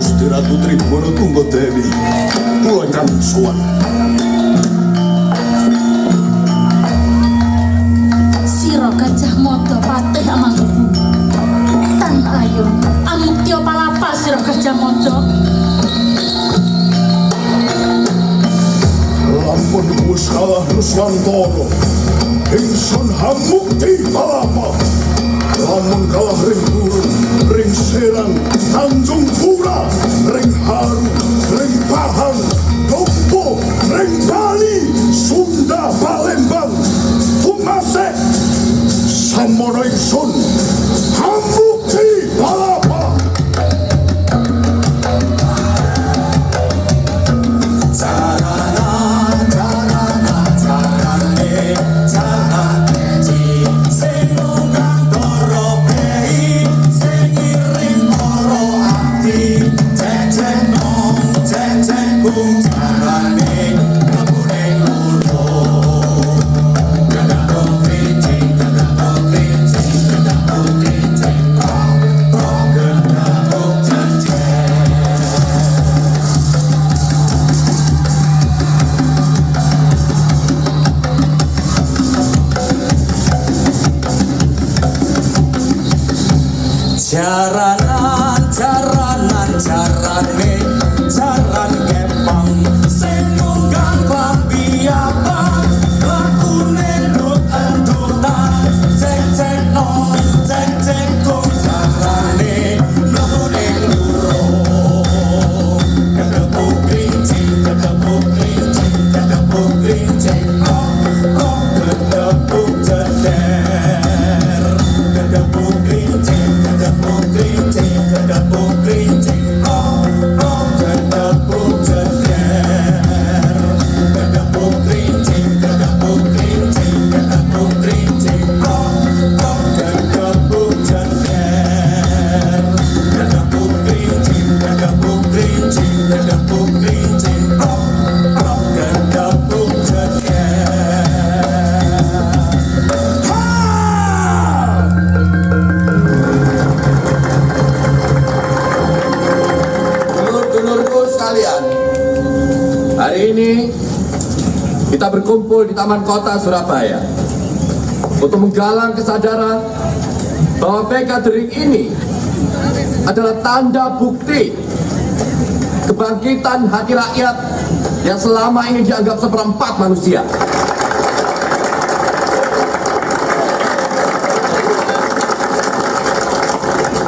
Gusti Ratu Triboro Tunggadewi, kula nyuwun sowan. Sira Gajah Mada patih Amangkubu. Tan ayo, Amuktiya palapa sira Gajah Mada. Lampun wis kalah Nuswantara, ingsun hamukti palapa. Lamun kalah ring Guru, ring Serang, Tanjung Pura, ring Haru, ring Pahang, Tompo, ring Bali, Sunda, Palembang, Tumasek, samono ingsun hamukti palapa. Jarane jaran kepang sing nunggang pambiyapan lakune ndut endutan cek cek non cek cek kok jarane lakune luro ketemu krincing ketemu krincing kok ketemu jeder ketemu krincing ketemu krincing Hari ini kita berkumpul di Taman Kota Surabaya untuk menggalang kesadaran bahwa PK Derik ini adalah tanda bukti kebangkitan hati rakyat yang selama ini dianggap seperempat manusia.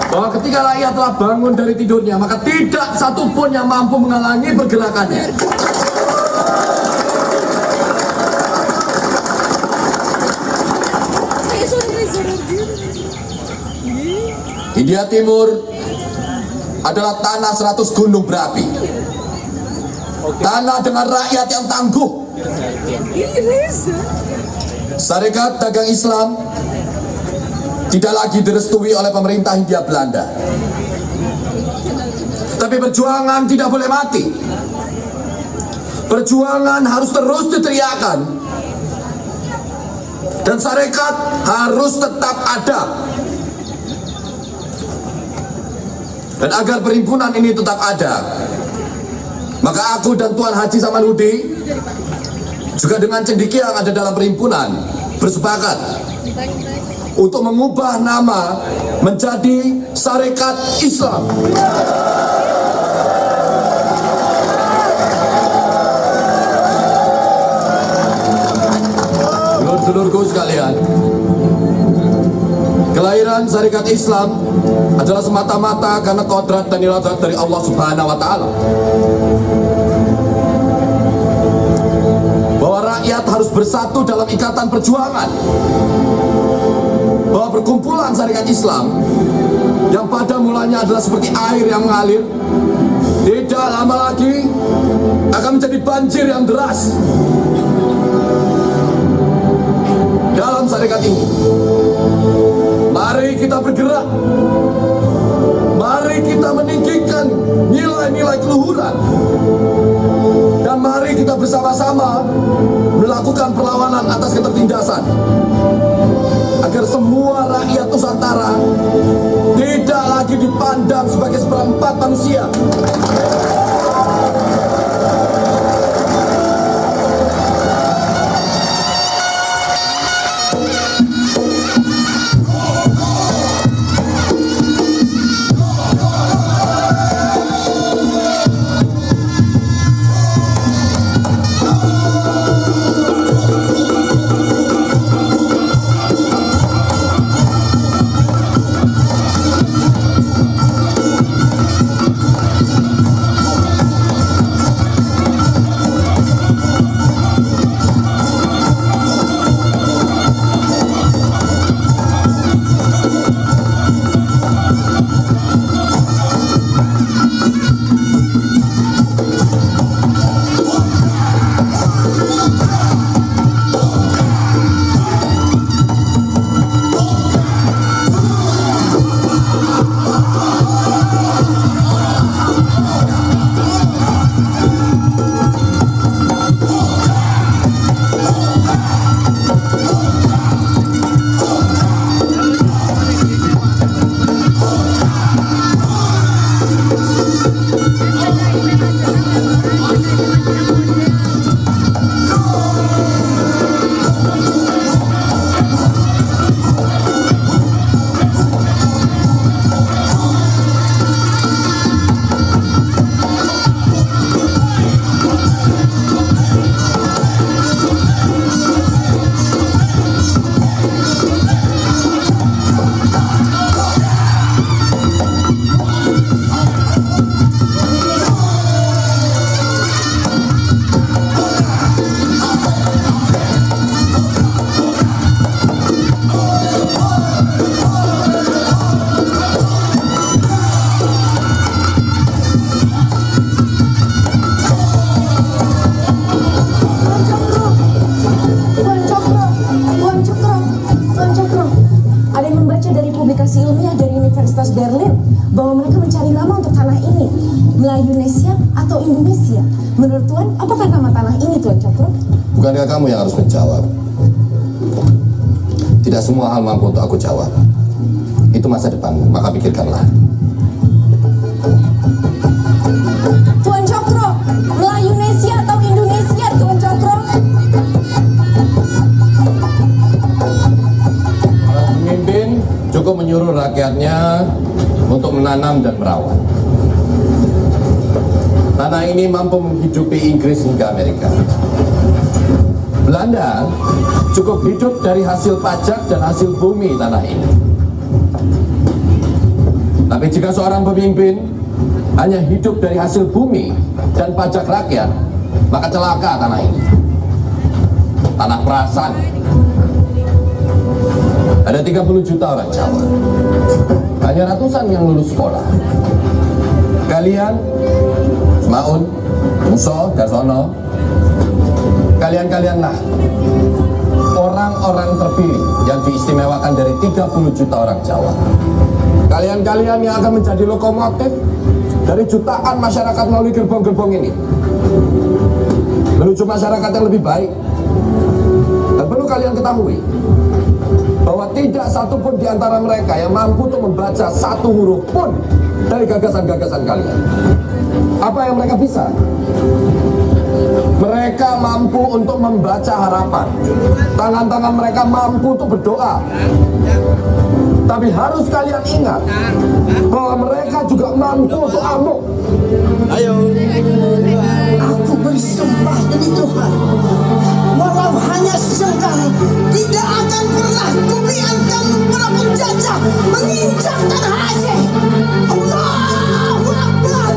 Bahwa ketika rakyat telah bangun dari tidurnya, maka tidak satupun yang mampu menghalangi pergerakannya. India Timur adalah tanah 100 gunung berapi. Tanah dengan rakyat yang tangguh. Sarekat Dagang Islam tidak lagi direstui oleh pemerintah Hindia Belanda. Tapi perjuangan tidak boleh mati. Perjuangan harus terus diteriakkan. Dan sarekat harus tetap ada. Dan agar perhimpunan ini tetap ada, maka aku dan Tuan Haji Samanhudi juga dengan cendekia yang ada dalam perhimpunan bersepakat untuk mengubah nama menjadi Sarekat Islam. Dulur-dulurku sekalian, kelahiran Sarekat Islam adalah semata-mata karena kodrat dan iradat dari Allah Subhanahu wa Ta'ala. Bahwa rakyat harus bersatu dalam ikatan perjuangan. Bahwa perkumpulan Sarekat Islam yang pada mulanya adalah seperti air yang mengalir, tidak lama lagi akan menjadi banjir yang deras. Dalam sarekat ini, mari kita bergerak. Mari kita meninggikan nilai-nilai keluhuran. Dan mari kita bersama-sama melakukan perlawanan atas ketertindasan, agar semua rakyat Nusantara tidak tidak lagi dipandang sebagai seperempat manusia. publikasi ilmiah dari Universitas Berlin bahwa mereka mencari nama untuk tanah ini, Melayunesia atau Indonesia. Menurut Tuan, apakah nama tanah ini, Tuan Cokro? Bukankah kamu yang harus menjawab? Tidak semua hal mampu untuk aku jawab. Itu masa depanmu, maka pikirkanlah. Tuan Cokro, Melayunesia atau Indonesia, Tuan Cokro? Para pemimpin cukup menyuruh rakyatnya untuk menanam dan merawat. Tanah ini mampu menghidupi Inggris hingga Amerika. Belanda cukup hidup dari hasil pajak dan hasil bumi tanah ini. Tapi jika seorang pemimpin hanya hidup dari hasil bumi dan pajak rakyat, maka celaka tanah ini. Tanah perasan. Ada 30 juta orang Jawa. Hanya ratusan yang lulus sekolah. Kalian, Semaun, Muso, Gasono, kalian-kalianlah orang-orang terpilih yang diistimewakan dari 30 juta orang Jawa. Kalian-kalian yang akan menjadi lokomotif dari jutaan masyarakat melalui gerbong-gerbong ini menuju masyarakat yang lebih baik. Dan perlu kalian ketahui bahwa tidak satupun di antara mereka yang mampu untuk membaca satu huruf pun dari gagasan-gagasan kalian. Apa yang mereka bisa? Mereka mampu untuk membaca harapan. Tangan-tangan mereka mampu untuk berdoa. Tapi harus kalian ingat bahwa mereka juga mampu untuk amuk. Aku bersumpah demi Tuhan, walau hanya sejengkal, tidak akan pernah kubiarkan para penjajah menginjak tanah Aceh. Allahu Akbar.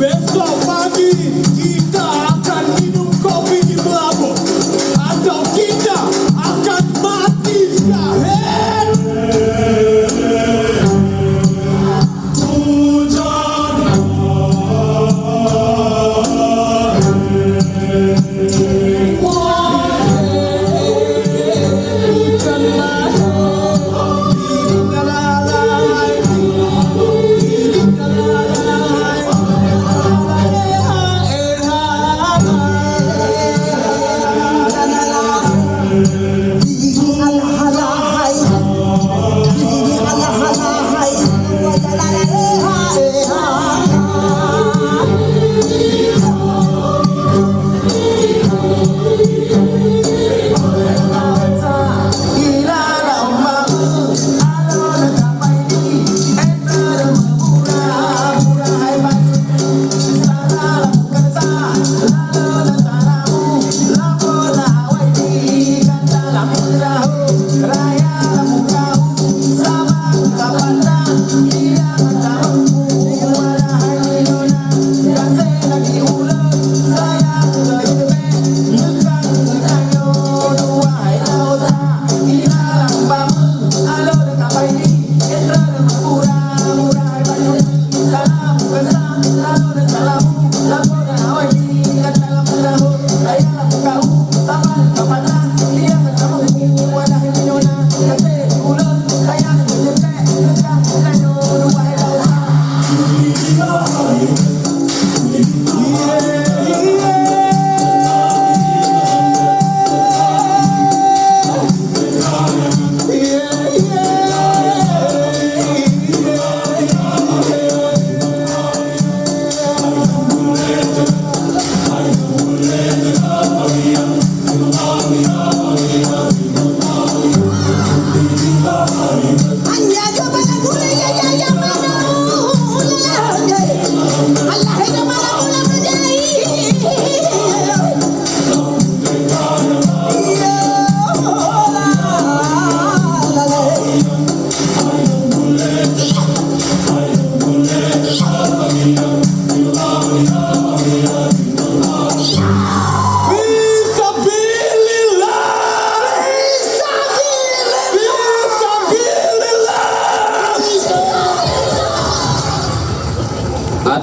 Besok pagi kita akan minum kopi di pelabuhan, atau kita akan mati syahid. Hujan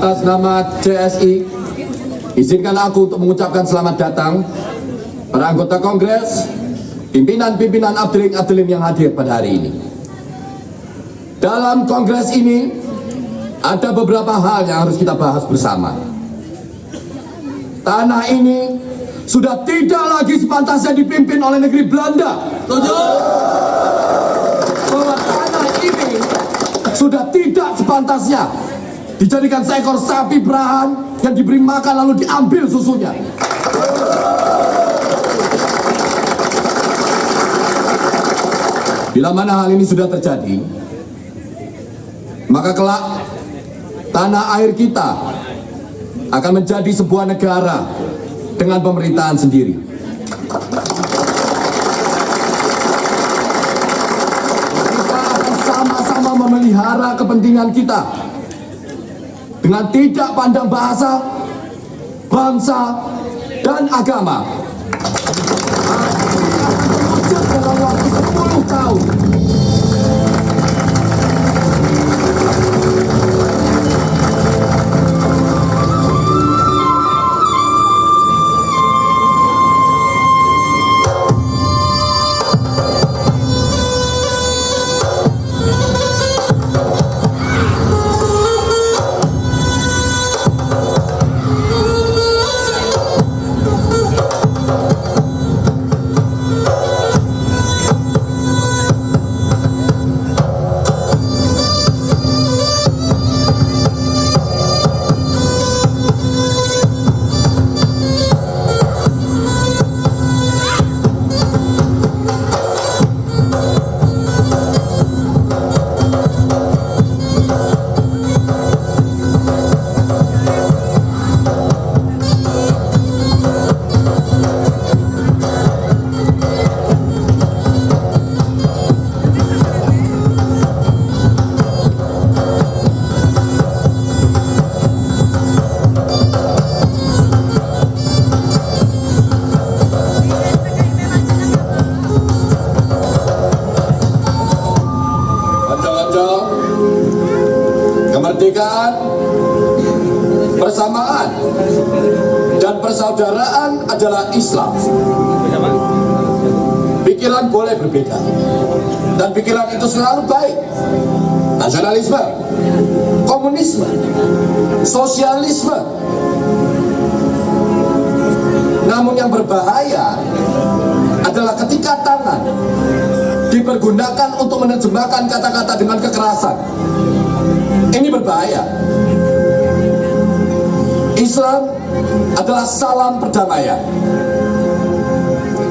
Atas nama CSI, izinkan aku untuk mengucapkan selamat datang para anggota Kongres, pimpinan-pimpinan Abdelin yang hadir pada hari ini. Dalam Kongres ini, ada beberapa hal yang harus kita bahas bersama. Tanah ini sudah tidak lagi sepantasnya dipimpin oleh negeri Belanda. Bahwa tanah ini sudah tidak sepantasnya dijadikan seekor sapi perahan yang diberi makan lalu diambil susunya. Bila mana hal ini sudah terjadi, maka kelak tanah air kita akan menjadi sebuah negara dengan pemerintahan sendiri. Kita akan sama-sama memelihara kepentingan kita dengan tidak pandang bahasa, bangsa, dan agama. Dalam waktu 10 tahun. kebinekaan, persamaan, dan persaudaraan adalah Islam. Pikiran boleh berbeda, dan pikiran itu selalu baik. Nasionalisme, komunisme, sosialisme. Namun yang berbahaya adalah ketika tangan dipergunakan untuk menerjemahkan kata-kata dengan kekerasan. Ini berbahaya. Islam adalah salam perdamaian.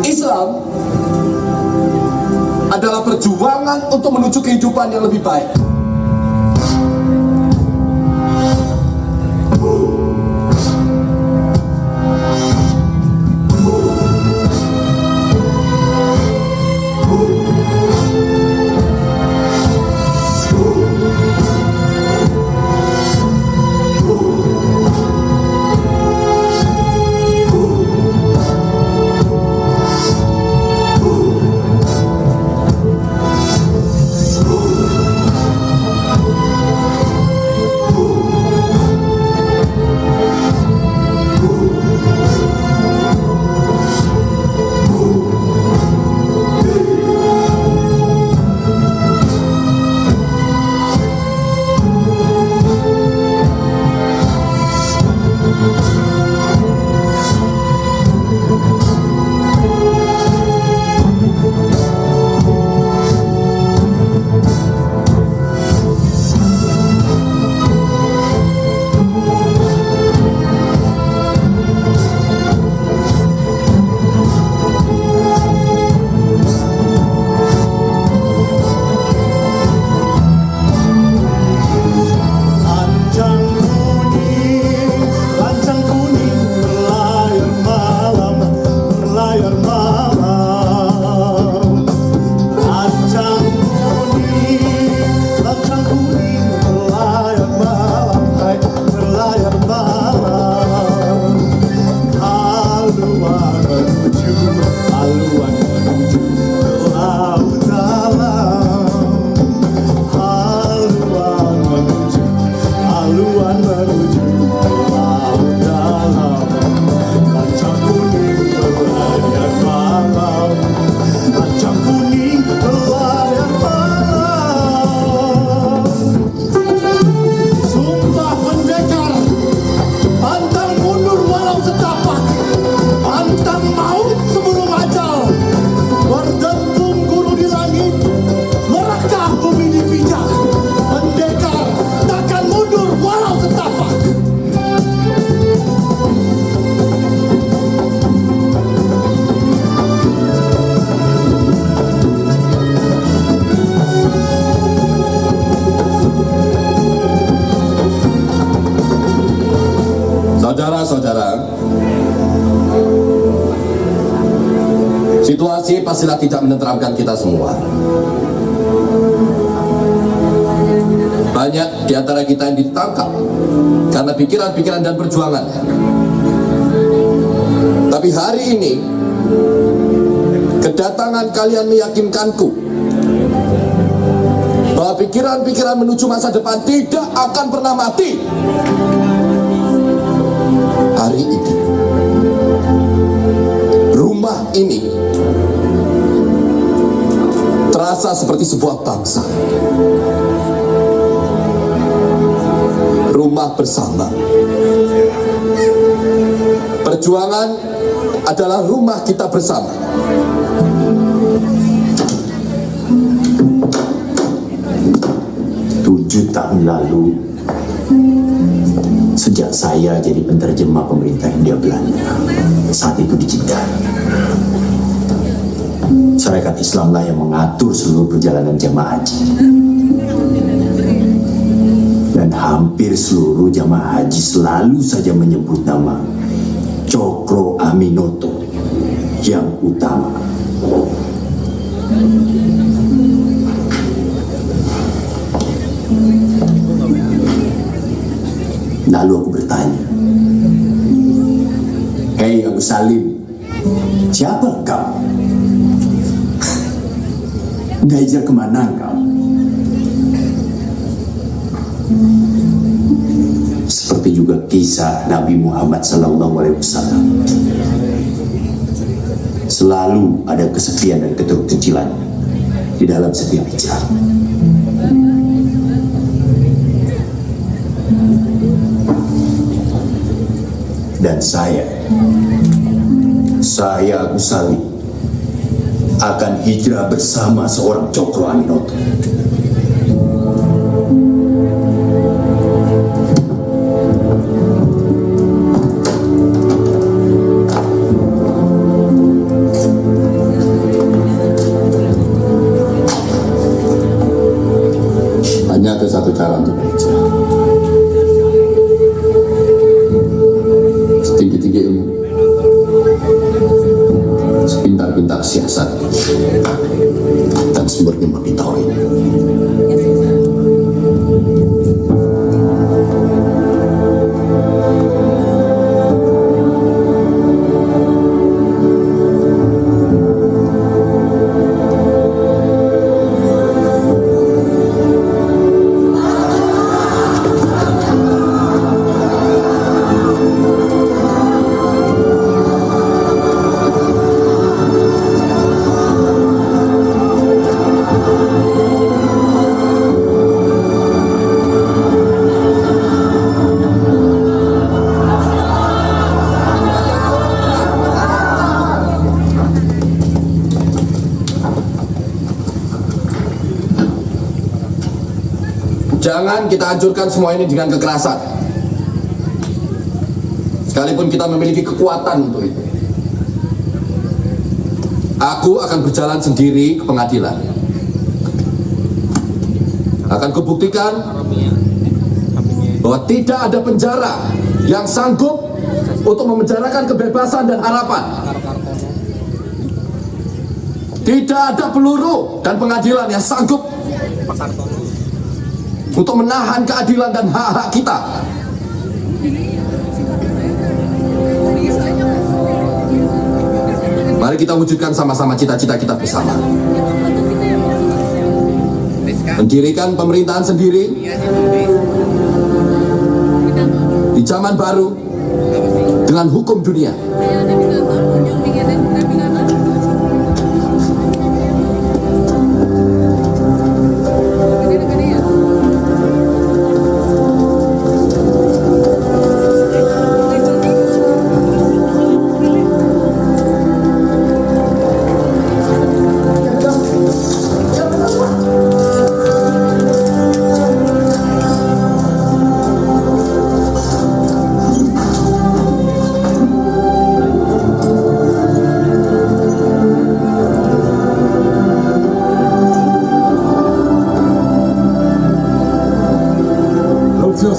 Islam adalah perjuangan untuk menuju kehidupan yang lebih baik. Saudara-saudara, situasi pastilah tidak menenteramkan kita semua. Banyak di antara kita yang ditangkap karena pikiran-pikiran dan perjuangannya. Tapi hari ini, kedatangan kalian meyakinkanku bahwa pikiran-pikiran menuju masa depan tidak akan pernah mati. Hari ini, rumah ini terasa seperti sebuah bangsa. Rumah bersama. Perjuangan adalah rumah kita bersama. 7 tahun lalu, sejak saya jadi penterjemah pemerintah Hindia Belanda, saat itu di Jeddah, Syarikat Islamlah yang mengatur seluruh perjalanan jamaah haji. Dan hampir seluruh jamaah haji selalu saja menyebut nama Cokro Aminoto yang utama. Lalu aku bertanya, "Hei Abu Salim, siapa engkau? Ngajar kemana engkau?" seperti juga kisah Nabi Muhammad SAW. Selalu ada kesepian dan keterkecilan di dalam setiap hijrah. Dan saya Agus Salim akan hijrah bersama seorang Cokro Aminoto. Hanya ada satu cara untuk berhijrah. Setinggi-tinggi ilmu, sepintar-pintar siasat, dan semurni mimpi tauhid. Jangan kita hancurkan semua ini dengan kekerasan, sekalipun kita memiliki kekuatan untuk itu. Aku akan berjalan sendiri ke pengadilan. Akan kubuktikan bahwa tidak ada penjara yang sanggup untuk memenjarakan kebebasan dan harapan. Tidak ada peluru dan pengadilan yang sanggup untuk menahan keadilan dan hak-hak kita. Mari kita wujudkan sama-sama cita-cita kita bersama. Mendirikan pemerintahan sendiri di zaman baru dengan hukum dunia.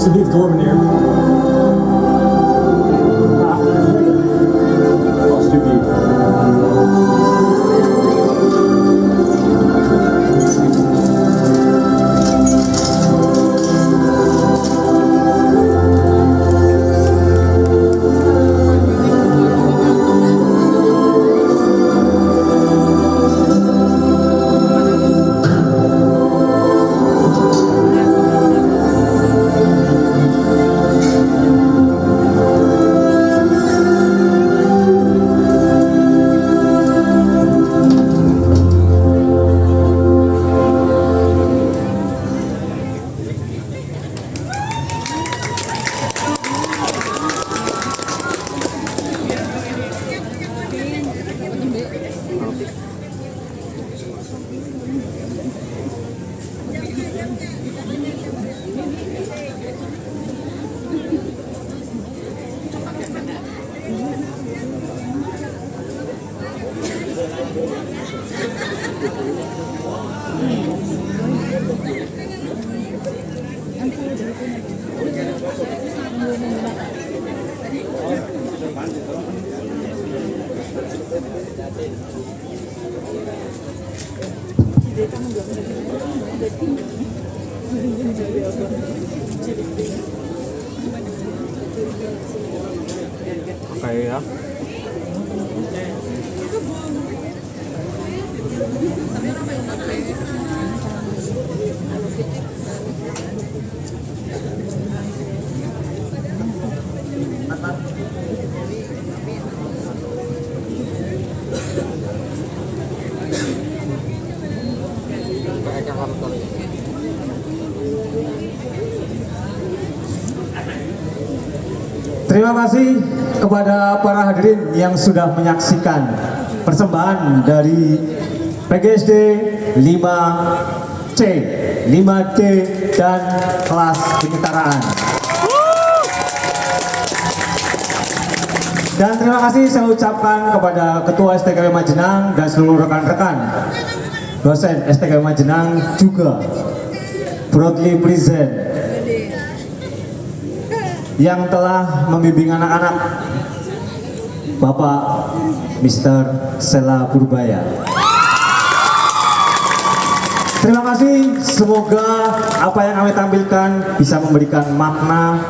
Sadiq Gorman here. Lost two people. Oke ya. Terima kasih kepada para hadirin yang sudah menyaksikan persembahan dari PGSD 5C, 5D, dan kelas penyetaraan. Dan terima kasih saya ucapkan kepada Ketua STKW Majenang dan seluruh rekan-rekan dosen STKW Majenang juga proudly present yang telah membimbing anak-anak, Bapak Mr. Sela Purbaya. Terima kasih, semoga apa yang kami tampilkan bisa memberikan makna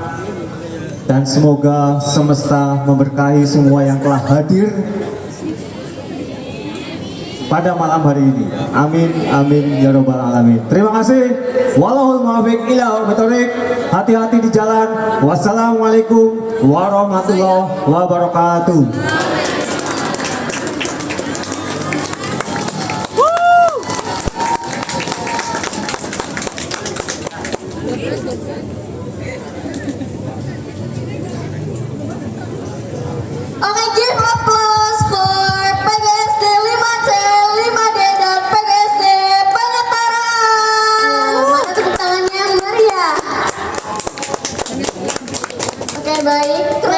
dan semoga semesta memberkahi semua yang telah hadir pada malam hari ini. Amin, amin, ya robbal alamin. Terima kasih. Wallahul muwaffiq ila aqwamit. Hati-hati di jalan. Wassalamualaikum warahmatullahi wabarakatuh. Oke, give applause for PGSD 5C, 5D, dan PGSD Penyetaraan. Mana tepuk tangannya yang meriah? Oke, baik.